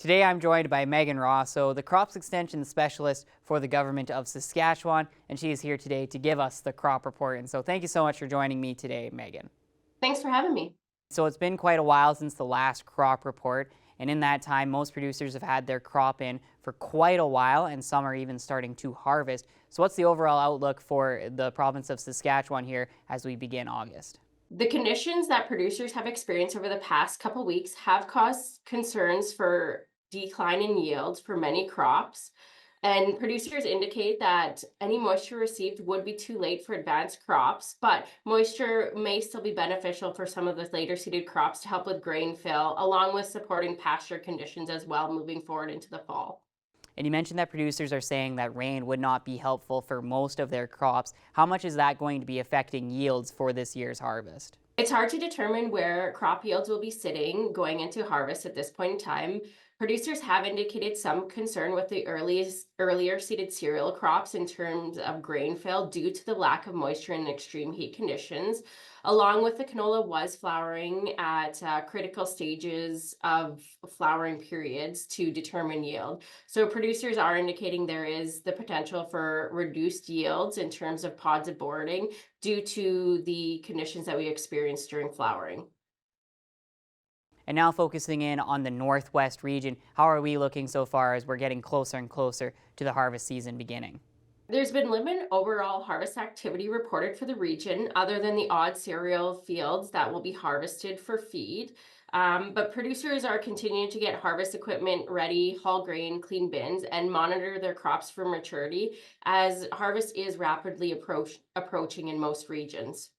Today I'm joined by Megan Rosso, the Crops Extension Specialist for the Government of Saskatchewan, and she is here today to give us the crop report. And so thank you so much for joining me today, Megan. Thanks for having me. So it's been quite a while since the last crop report, and in that time most producers have had their crop in for quite a while, and some are even starting to harvest. So what's the overall outlook for the province of Saskatchewan here as we begin August? The conditions that producers have experienced over the past couple weeks have caused concerns for decline in yields for many crops. And producers indicate that any moisture received would be too late for advanced crops, but moisture may still be beneficial for some of the later seeded crops to help with grain fill, along with supporting pasture conditions as well moving forward into the fall. And you mentioned that producers are saying that rain would not be helpful for most of their crops. How much is that going to be affecting yields for this year's harvest? It's hard to determine where crop yields will be sitting going into harvest at this point in time. Producers have indicated some concern with the earlier seeded cereal crops in terms of grain fill due to the lack of moisture and extreme heat conditions. Along with the canola was flowering at critical stages of flowering periods to determine yield. So producers are indicating there is the potential for reduced yields in terms of pods aborting due to the conditions that we experienced during flowering. And now focusing in on the Northwest region, how are we looking so far as we're getting closer and closer to the harvest season beginning? There's been limited overall harvest activity reported for the region, other than the odd cereal fields that will be harvested for feed. But producers are continuing to get harvest equipment ready, haul grain, clean bins, and monitor their crops for maturity as harvest is rapidly approaching in most regions.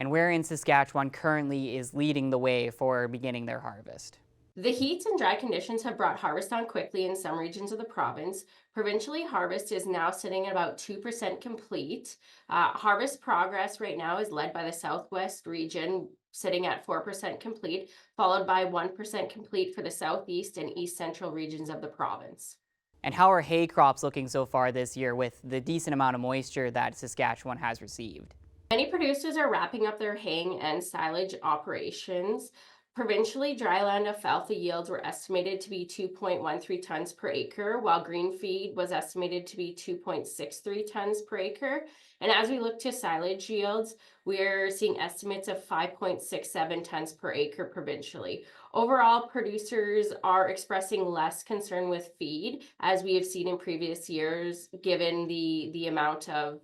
And where in Saskatchewan currently is leading the way for beginning their harvest? The heat and dry conditions have brought harvest on quickly in some regions of the province. Provincially, harvest is now sitting at about 2% complete. Harvest progress right now is led by the Southwest region, sitting at 4% complete, followed by 1% complete for the Southeast and East Central regions of the province. And how are hay crops looking so far this year with the decent amount of moisture that Saskatchewan has received? Many producers are wrapping up their haying and silage operations. Provincially, dryland alfalfa yields were estimated to be 2.13 tons per acre, while green feed was estimated to be 2.63 tons per acre. And as we look to silage yields, we're seeing estimates of 5.67 tons per acre provincially. Overall, producers are expressing less concern with feed, as we have seen in previous years, given the amount of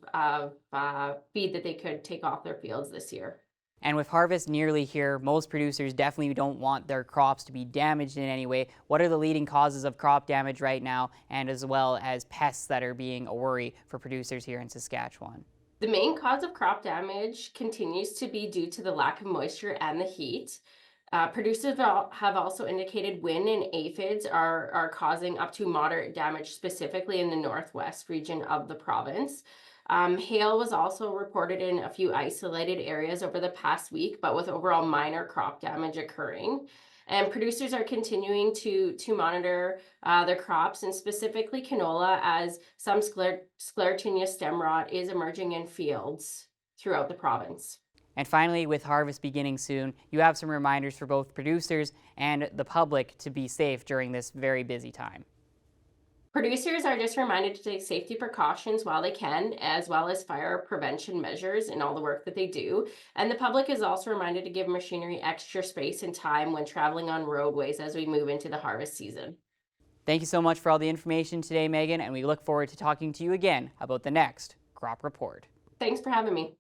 feed that they could take off their fields this year. And with harvest nearly here, most producers definitely don't want their crops to be damaged in any way. What are the leading causes of crop damage right now, and as well as pests that are being a worry for producers here in Saskatchewan? The main cause of crop damage continues to be due to the lack of moisture and the heat. Producers have also indicated wind and aphids are causing up to moderate damage, specifically in the northwest region of the province. Hail was also reported in a few isolated areas over the past week, but with overall minor crop damage occurring. And producers are continuing to monitor their crops, and specifically canola, as some sclerotinia stem rot is emerging in fields throughout the province. And finally, with harvest beginning soon, you have some reminders for both producers and the public to be safe during this very busy time. Producers are just reminded to take safety precautions while they can, as well as fire prevention measures in all the work that they do. And the public is also reminded to give machinery extra space and time when traveling on roadways as we move into the harvest season. Thank you so much for all the information today, Megan, and we look forward to talking to you again about the next crop report. Thanks for having me.